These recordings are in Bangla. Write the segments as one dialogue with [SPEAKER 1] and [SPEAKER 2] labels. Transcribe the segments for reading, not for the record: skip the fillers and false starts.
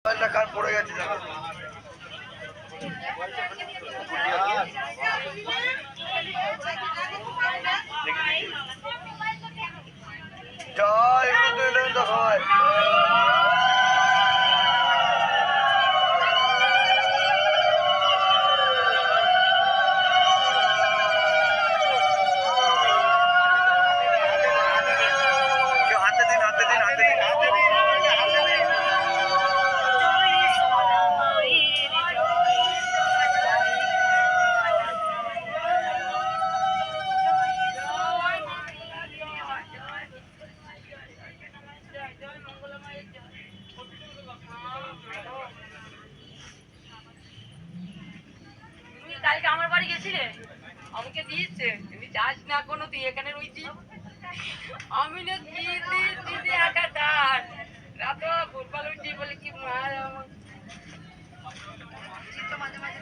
[SPEAKER 1] কান পড়ে গেছে জয় হয়
[SPEAKER 2] কালকে আমার বাড়ি গেছিলে, আমাকে দিয়েছে, তুমি যাস না কোনো, তুই এখানে রয়েছি, আমি না কি দিদি একাকার রাত ভোরপাল উঠি বলে কি মার মাঝে মাঝে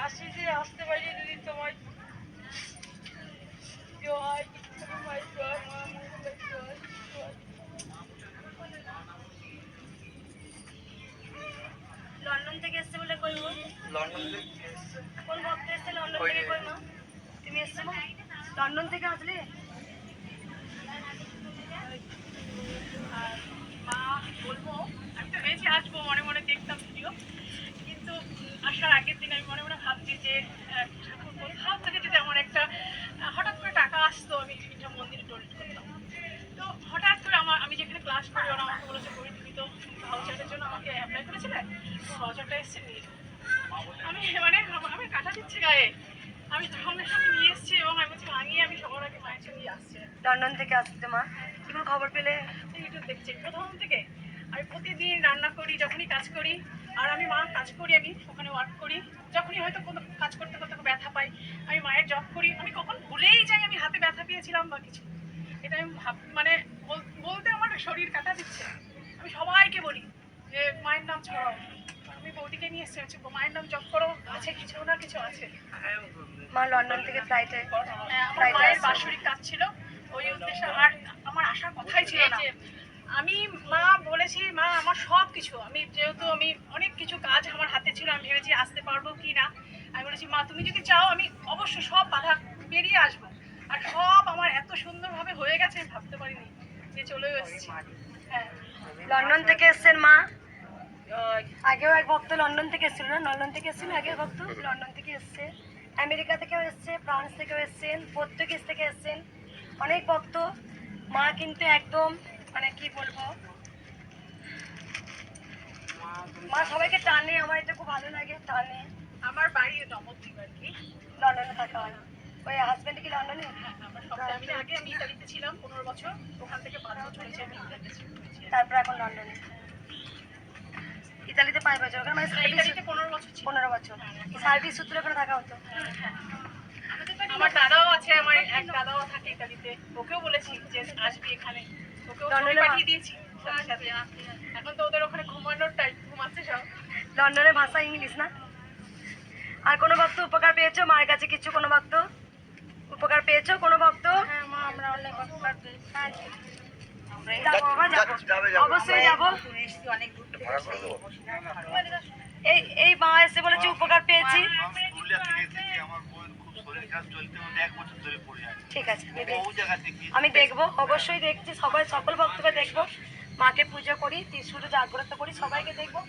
[SPEAKER 2] আসি যে আসতে পারি দিদি তোমার লন্ডন থেকে এসছে বলে কই
[SPEAKER 1] লন্ডন
[SPEAKER 2] কোন ভক্ত এসছে লন্ডন থেকে কই মা তুমি এসছো লন্ডন থেকে আসলে মা বলবো আমি তো ভেবেছি আসবো মনে মনে দেখতাম ভিডিও কিন্তু আসার আগের দিন আমি মনে মনে ভাবছি যে কোথাও থেকে যদি আমার একটা হঠাৎ করে টাকা আসতো আমি একটা মন্দিরে ডোনেট করতাম তো হঠাৎ করে আমি যেখানে ক্লাস করি ওরা আমাকে বলেছে করি তুমি তো ভাউচারের জন্য আমাকে অ্যাপ্লাই করেছিলে ভাউচারটা এসছে নিয়ে আমি মানে আমার কাটা দিচ্ছে গায়ে আমি সঙ্গে সঙ্গে নিয়ে এসেছি এবং আমি বলছি ভাঙিয়ে আমি সবার আগে মায়ের সঙ্গে আসছে
[SPEAKER 3] লন্ডন থেকে আসতে মা কোনো খবর পেলে
[SPEAKER 2] ইউটিউব দেখছি প্রথম থেকে আমি প্রতিদিন রান্না করি যখনই কাজ করি আর আমি মা কাজ করি আমি ওখানে ওয়ার্ক করি যখনই হয়তো কোনো কাজ করতে করতে ব্যথা পাই আমি মায়ের জব করি আমি কখন ভুলেই যাই আমি হাতে ব্যথা পেয়েছিলাম বা কিছু এটা আমি মানে বলতে আমার শরীর কাটা দিচ্ছে আমি সবাইকে বলি যে মায়ের নাম ছড়াও আমি বৌদিকে নিয়ে এসেছি মায়ের নাম জব করো আছে কিছু না কিছু আছে
[SPEAKER 3] মা লন্ডন থেকে ফ্লাইটে
[SPEAKER 2] আমার মায়ের বাৎসরিক কাজ ছিল ওই উদ্দেশ্যে আর আমার আসার কথাই ছিল না আমি মা বলেছি মা আমার সব কিছু আমি যেহেতু আমি অনেক কিছু কাজ আমার হাতে ছিল আমি ভেবেছি আসতে পারবো কি না আমি বলেছি মা তুমি যদি চাও আমি অবশ্যই সব বাধা পেরিয়ে আসবো আর সব আমার এত সুন্দরভাবে হয়ে গেছে আমি ভাবতে পারিনি যে চলেও এসেছি হ্যাঁ
[SPEAKER 3] লন্ডন থেকে এসছেন মা আগেও এক ভক্ত লন্ডন থেকে এসেছিল না লন্ডন থেকে এসেছিল আগের ভক্ত লন্ডন থেকে এসছে আমেরিকা থেকেও এসছে ফ্রান্স থেকেও এসছেন পর্তুগিজ থেকে এসছেন অনেক ভক্ত মা কিন্তু একদম মানে কি বলবো মা সবাইকে টানে আমার এটা খুব ভালো লাগে টানে
[SPEAKER 2] আমার বাড়ি নবদ্বীপ আর কি
[SPEAKER 3] লন্ডনে থাকা হয় ওই হাজব্যান্ড কি লন্ডনে
[SPEAKER 2] আমার সব ফ্যামিলি আগে আমি ইতালিতে ছিলাম 15 বছর ওখান থেকে 5 বছর হয়েছে আমি ইতালিতে
[SPEAKER 3] তারপর এখন লন্ডনে ইতালিতে 5 বছর ওখানে মানে
[SPEAKER 2] ইতালিতে 15 বছর ছিল
[SPEAKER 3] 15 বছর সার্ভিস সূত্রে ওখানে থাকা হতো
[SPEAKER 2] আমার দাদাও আছে আমার এক দাদাও থাকে ইতালিতে ওকেও বলেছি যে আসবি এখানে ওকেও পাঠিয়ে দিয়েছি এখন তো ওদের ওখানে ঘুমানোর টাইম ঘুমাচ্ছে সব
[SPEAKER 3] লন্ডনের ভাষা ইংলিশ না আর কোনো ভক্ত উপকার পেয়েছো মায়ের কাছে কিছু কোনো ভক্ত উপকার পেয়েছো কোনো ভক্ত
[SPEAKER 2] হ্যাঁ মা আমরা অনেক উপকার পেয়েছি
[SPEAKER 3] অবশ্যই যাবো এই মা এসে বলেছি উপকার পেয়েছি ঠিক আছে আমি দেখবো অবশ্যই দেখছি সকল ভক্তকে দেখবো মাকে পুজো করি ত্রিশূল জাগ্রত করি সবাইকে দেখবো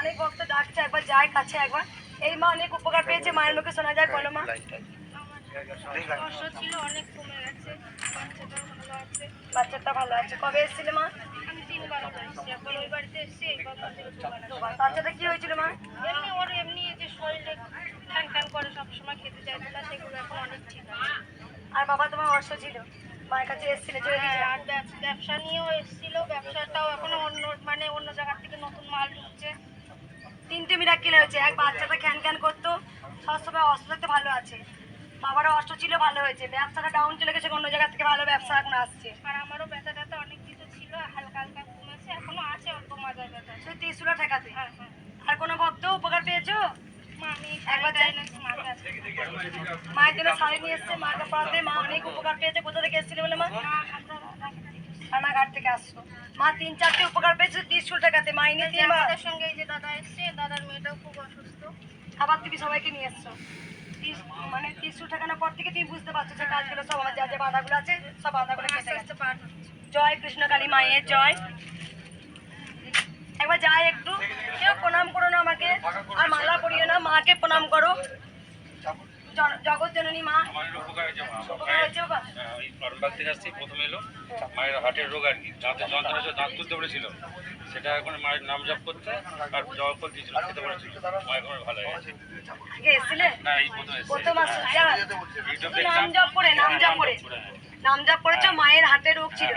[SPEAKER 3] অনেক ভক্ত ডাকছে একবার যায় কাছে একবার এই মা অনেক উপকার পেয়েছে মায়ের মুখে শোনা যায় বলো মা
[SPEAKER 2] ছিল অনেক কমে গেছে
[SPEAKER 3] বাচ্চাটা ভালো আছে কবে এসেছিলে মা
[SPEAKER 2] আমি 3 বার এসেছি এখন ওই বাড়িতে এসেছি
[SPEAKER 3] বাচ্চাটা কি হয়েছিল মা
[SPEAKER 2] এমনি ওর এমনি যে শরীরে খ্যান করে সবসময় খেতে চাইছে না সেগুলো এখন অনেক ঠিক আছে
[SPEAKER 3] আর বাবা তোমার অর্থ ছিল মায়ের কাছে এসেছিলে
[SPEAKER 2] আর ব্যবসা নিয়েও এসেছিল ব্যবসাটাও এখন অন্য জায়গা থেকে নতুন মাল ঢুকছে
[SPEAKER 3] 3টে মিরাক্কেল হয়েছে এক বাচ্চাটা খ্যান করতো সবসময় অস্ত্র থাকতে ভালো আছে বাবারও অস্ত্র ছিল ভালো হয়েছে ব্যবসাটা ডাউন চলে গেছে অন্য জায়গা থেকে ভালো ব্যবসা এখন আসছে
[SPEAKER 2] আর আমারও ব্যথা ট্যাথা অনেক কিছু ছিল হালকা হালকা কমেছে এখনো আছে অল্প মাজার ব্যথা
[SPEAKER 3] তুই ত্রিশূলা ঠেকাতে
[SPEAKER 2] হ্যাঁ
[SPEAKER 3] আর কোনো ভক্ত উপকার পেয়েছো
[SPEAKER 2] মা আমি
[SPEAKER 3] একবার যাই না মায়ের জন্য শাড়ি নিয়ে এসছে মাকে পড়াতে মা অনেক উপকার পেয়েছে কোথা থেকে এসেছিল বলে মা রানাঘাট থেকে আসছো মা 3-4টে উপকার পেয়েছে 30 টাকাতে মাইনে 3 বার।
[SPEAKER 4] আমাদের সঙ্গে এই যে দাদা এসছে, দাদার মেয়েটাও খুব অসুস্থ।
[SPEAKER 3] আবার তুমি সবাইকে নিয়ে এসছো। মানে 30 ঠেকানোর পর থেকে তুমি বুঝতে পারছো যে কাজগুলো সব আমার যা যা বাধাগুলো আছে সব বাধাগুলো কেটে গেছে। জয় কৃষ্ণ কালী মায়ের জয়। একবার যাই একটু, কেউ প্রণাম করো না আমাকে, আর মালা পরিও না, মাকে প্রণাম করো। জগৎ জননী মা উপকার হয়েছে বাবা।
[SPEAKER 5] এই আরামবাগ থেকে আসছি, প্রথমে এলো মায়ের হার্টের রোগ আর কি, দাঁতের যন্ত্রণা ছিল, দাঁত তুলতে পেরেছিল, সেটা এখন মায়ের নাম জপ করতে আর জল ফল দিয়েছিল, খেতে পেরেছিল, মা এখন ভালো হয়ে গেছে।
[SPEAKER 3] আগে এসেছিলে?
[SPEAKER 5] না, এই প্রথম এসেছি।
[SPEAKER 3] প্রথম আসছো, যা।
[SPEAKER 5] ইউটিউব
[SPEAKER 3] নাম
[SPEAKER 5] দেখলাম,
[SPEAKER 3] জপ করে নাম জপ করেছো, মায়ের হাতে রোগ ছিল।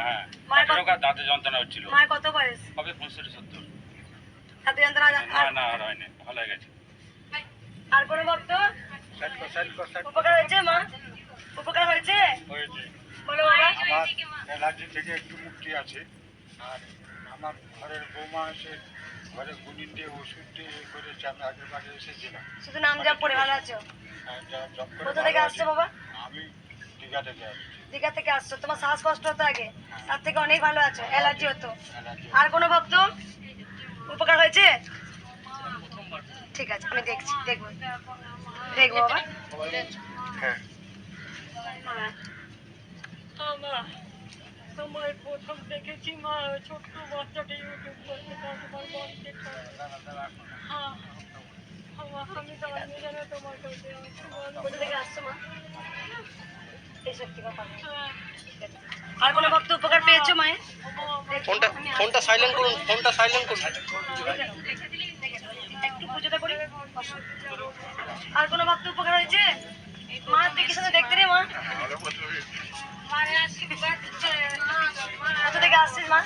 [SPEAKER 3] মায়ের
[SPEAKER 5] হার্টের রোগ আর দাঁতের যন্ত্রণা হচ্ছিল।
[SPEAKER 3] মায়ের কত বয়স?
[SPEAKER 5] হবে 65-70।
[SPEAKER 3] হাতে যন্ত্রণা
[SPEAKER 5] না না, আর হয়নি, ভালো হয়ে গেছে।
[SPEAKER 3] আর কোনো ভক্ত উপকার হয়েছে? মা উপকার হয়েছে? বলো বাবা।
[SPEAKER 6] আমার অ্যালার্জি থেকে একটু মুক্তি আছে। আর আমার ঘরের বৌমা এসে ঘরে গুনিন দিয়ে ওষুধ দিয়ে করেছে, আমি আগের বারে এসেছিলাম।
[SPEAKER 3] শুধু নাম জপ করে ভালো আছো?
[SPEAKER 6] আর যা জব করে
[SPEAKER 3] কোথা থেকে
[SPEAKER 6] ভালো
[SPEAKER 3] আসছো
[SPEAKER 6] আছি।
[SPEAKER 3] বাবা?
[SPEAKER 6] আমি দীঘা থেকে আসছি।
[SPEAKER 3] দীঘা থেকে আসছো, তোমার শ্বাসকষ্ট হতো আগে, তার থেকে অনেক ভালো আছো, অ্যালার্জি হতো।
[SPEAKER 6] অ্যালার্জি
[SPEAKER 3] আর কোনো ভক্ত উপকার হয়েছে? ঠিক আছে, আমি দেখছি, দেখবো বাবা।
[SPEAKER 6] হ্যাঁ।
[SPEAKER 2] তোমার প্রথম দেখেছি মা, ছোট্ট বাচ্চাটা ইউটিউব করতে, তোমার বলতে হ্যাঁ আমি তো আমি যেন তোমার কাছে
[SPEAKER 3] কোথা থেকে আসছো মা? এই শক্তি বাবা। আর কোনো ভক্ত উপকার পেয়েছো মায়ের?
[SPEAKER 1] ফোনটা সাইলেন্ট করুন, ফোনটা সাইলেন্ট করুন।
[SPEAKER 3] একটু পুজোটা করি। আর কোনো ভক্ত উপকার হয়েছে? মা তুই কি সাথে দেখতে রে মা? কোথা থেকে আসছিস মা?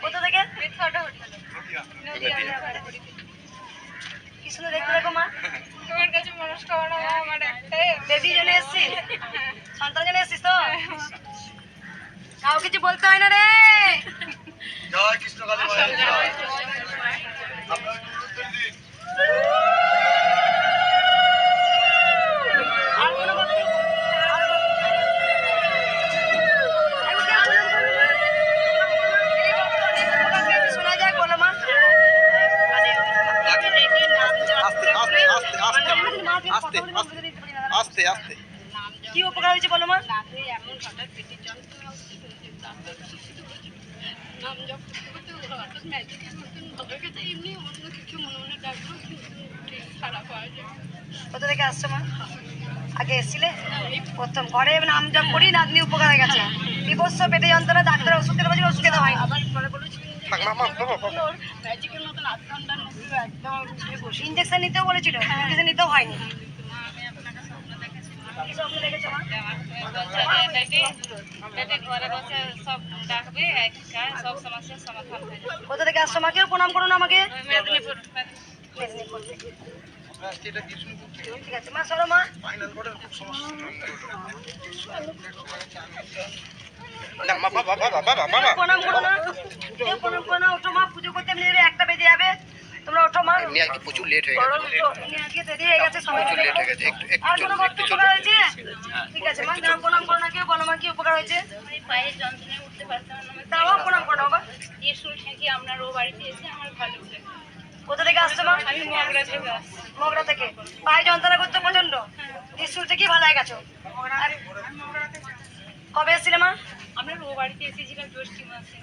[SPEAKER 3] কোথা থেকে? কি সুন্দর দেখতে দেখো মা।
[SPEAKER 4] তোমার কাছে মনস্কামনা আমার একটাই,
[SPEAKER 3] বেবি জন্য এসছিস, সন্তান জন্য এসছিস তো? কাউ কিছু বলতে হয় না রে।
[SPEAKER 1] জয় কৃষ্ণ কালী মায়ের জয়। আপনার উত্তর দিন।
[SPEAKER 3] আর কোনো ভক্ত? শোনা যায় বলো মা।
[SPEAKER 1] আস্তে আস্তে।
[SPEAKER 3] কি উপকার হয়েছে বলো মা?
[SPEAKER 4] এমন হঠাৎ পেটের যন্ত্রণা নাম জপ করতে হঠাৎ ম্যাজিকের মতন ভালো গেছে, এমনি অন্য কিছু মনে মনে ডাকলো, খারাপ হয়ে যায়।
[SPEAKER 3] কোথা থেকে আসছো মা? আগে এসছিলে? প্রথম ঘরে নাম জপ করি, নাতনি উপকার হয়ে গেছে। বিবস্ত্র পেটে যন্ত্রণা, ডাক্তার ওষুধ খেতে বলছিল, ওষুধ খেতে হয়নি।
[SPEAKER 4] আবার পরে বলেছিলেন যে ম্যাজিকের মতন আধ ঘন্টার মধ্যে একদম উঠে বসে।
[SPEAKER 3] ইঞ্জেকশন নিতেও বলেছিল, ইঞ্জেকশন নিতেও হয়নি।
[SPEAKER 4] আমি আপনাকে স্বপ্ন দেখেছি,
[SPEAKER 3] কি স্বপ্ন দেখেছো মা?
[SPEAKER 4] ঘরে বসে সব ডাকবে, সব সমস্যার সমাধান হয়ে যাবে।
[SPEAKER 3] কোথা থেকে আসছো মা? কেউ প্রণাম করো না আমাকে।
[SPEAKER 4] মেদিনীপুর
[SPEAKER 3] মেদিনীপুর থেকে।
[SPEAKER 1] আমরা আজকে এটা বিষ্ণুপুর থেকে
[SPEAKER 3] ঠিক আছে মা, সরো মা।
[SPEAKER 1] ফাইনাল বোর্ডের খুব সমস্যা।
[SPEAKER 3] কেউ প্রণাম করো না, কেউ প্রণাম করো না। ওঠো মা, পুজো করতে এমনি দেবে, 1টা বেজে যাবে। তোমরা ওঠো মা।
[SPEAKER 1] এমনি আজকে প্রচুর লেট হয়ে গেছে।
[SPEAKER 3] এমনি আজকে দেরি হয়ে গেছে, সময়
[SPEAKER 1] প্রচুর
[SPEAKER 3] চলে
[SPEAKER 1] লেট হয়ে
[SPEAKER 3] গেছে।
[SPEAKER 1] গেছে। একটু
[SPEAKER 3] আর কোনো ভক্ত উপকার হয়েছে? ঠিক আছে মা, নাম প্রণাম করো না কেউ, বলো মা কি উপকার হয়েছে?
[SPEAKER 4] আমি পায়ের যন্ত্রণায় উঠতে পারতাম না,
[SPEAKER 3] তাও প্রণাম করো বাবা।
[SPEAKER 4] ত্রিশুল ঠেকে আপনার ও বাড়িতে এসে আমার ভালো লাগে।
[SPEAKER 3] কোথা থেকে আসছো মা?
[SPEAKER 4] আমি মগরা থেকে আসছি।
[SPEAKER 3] মগরা থেকে। পায়ে যন্ত্রণা করতে প্রচন্ড, ত্রিশুল থেকেই ভালো হয়ে গেছো। কবে এসেছিলে মা?
[SPEAKER 4] আপনার ও বাড়িতে এসেছিলাম জ্যৈষ্ঠী মাসে।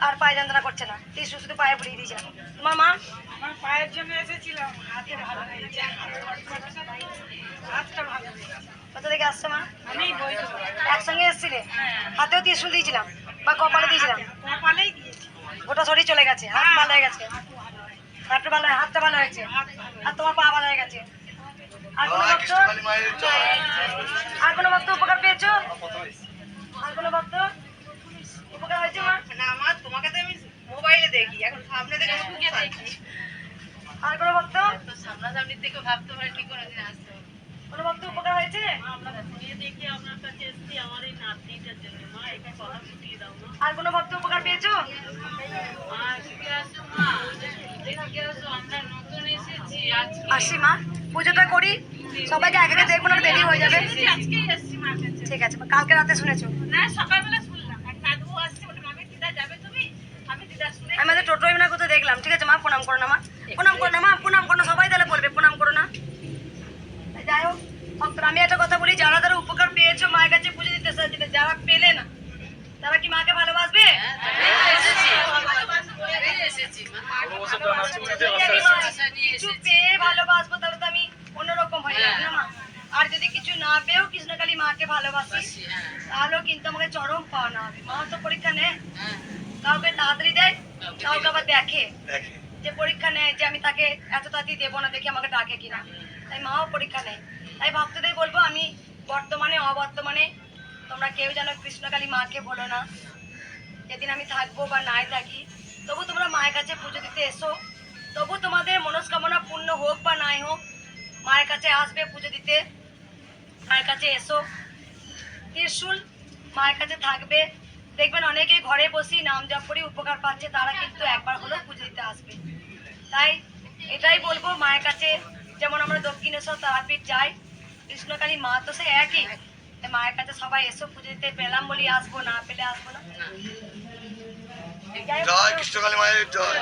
[SPEAKER 3] আর পায়ে যন্ত্রণা করছে না, ত্রিশুল শুধু পায়ে পড়িয়ে দিয়েছিলাম। তোমার মা?
[SPEAKER 2] আমার পায়ের জন্য এসেছিলাম, হাতে ভালো হয়েছে, হাতটা ভালো হয়েছে।
[SPEAKER 3] কোথা থেকে আসছো মা?
[SPEAKER 2] আমি বই
[SPEAKER 3] একসঙ্গে এসেছিলে? হাতেও ত্রিশুল দিয়েছিলাম বা কপালে দিয়েছিলাম,
[SPEAKER 2] কপালেই দিয়েছি।
[SPEAKER 3] গোটা শরীর চলে গেছে, হাত ভালো হয়ে গেছে, হাতটা ভালো, হাতটা ভালো হয়েছে, আর তোমার পা ভালো হয়ে গেছে। আর কোনো
[SPEAKER 1] জয়
[SPEAKER 3] ভক্ত?
[SPEAKER 1] কৃষ্ণ কালী মায়ের জয়।
[SPEAKER 3] আর কোনো ভক্ত উপকার পেয়েছো? আর কোনো ভক্ত উপকার হয়েছে মা?
[SPEAKER 2] না আমার তোমাকে তো আমি মোবাইলে দেখি, এখন সামনে দেখে খুব শান্তি।
[SPEAKER 3] আর কোনো ভক্ত?
[SPEAKER 4] সামনাসামনি থেকে ভাবতে পারিনি কোনোদিন আসতে হবে।
[SPEAKER 3] কোনো ভক্ত উপকার হয়েছে?
[SPEAKER 2] আমরা শুনে দেখি আপনার কাছে এসেছি আমার এই নাতনিটার জন্য। মা এটা কথা ফুটিয়ে দাও মা।
[SPEAKER 3] আর কোনো ভক্ত উপকার পেয়েছো?
[SPEAKER 4] আমরা নতুন এসেছি আজকে।
[SPEAKER 3] আসি মা, পুজোটা করি, সবাইকে আগে আগে দেখবো না, দেরি হয়ে যাবে।
[SPEAKER 4] আজকেই এসেছি মার কাছে।
[SPEAKER 3] ঠিক আছে মা, কালকে রাতে শুনেছো?
[SPEAKER 4] না সকালবেলা শুনলাম, আর কাকু আসছে, বলে মামি কোথায় যাবে তুমি? আমি
[SPEAKER 3] দেখলাম, ঠিক আছে মা? প্রণাম করো না মা, প্রণাম করো না মা, প্রণাম করো না, সবাই তাহলে বলবে প্রণাম করো না। যাই হোক ভক্তরা, আমি একটা কথা বলি, যারা যারা উপকার পেয়েছো মায়ের কাছে পুজো দিতে চাইছিলে, যারা পেলে না তারা কি মাকে ভালোবাসবে? কিছু পেয়ে ভালোবাসবো তাহলে তো আমি অন্যরকম হয়ে যাবো না মা। আর যদি কিছু না পেয়েও কৃষ্ণকালী মাকে ভালোবাসি তাহলেও কিন্তু আমাকে চরম পাওনা হবে। মা তো পরীক্ষা নেয়, কাউকে তাড়াতাড়ি দেয়, কাউকে আবার দেখে
[SPEAKER 1] দেখে
[SPEAKER 3] যে পরীক্ষা নেয় যে আমি তাকে এত তাড়াতাড়ি দেবো না, দেখি আমাকে ডাকে কিনা। তাই মাও পরীক্ষা নেয়। তাই ভক্তদের বলবো, আমি বর্তমানে অবর্তমানে তোমরা কেউ যেন কৃষ্ণকালী মাকে বলো না। যেদিন আমি থাকবো বা নাই থাকি, তবু তোমরা মায়ের কাছে পুজো দিতে এসো। তবু তোমাদের মনস্কামনা পূর্ণ হোক বা নাই হোক, মায়ের কাছে আসবে পুজো দিতে, মায়ের কাছে এসো। ত্রিশূল মায়ের কাছে থাকবে, দেখবেন অনেকেই ঘরে বসেই নাম জপ করে উপকার পাচ্ছে, তারা কিন্তু একবার হলেও পুজো দিতে আসবে। তাই এটাই বলবো, মায়ের কাছে যেমন আমরা দক্ষিণেশ্বর তারাপীঠ যাই, কৃষ্ণকালী মা তো সে একই। তাই মায়ের কাছে সবাই এসো পুজো দিতে, পেলাম বলি আসবো, না পেলে আসবো না।
[SPEAKER 1] জয় কৃষ্ণকালী মায়ের জয়।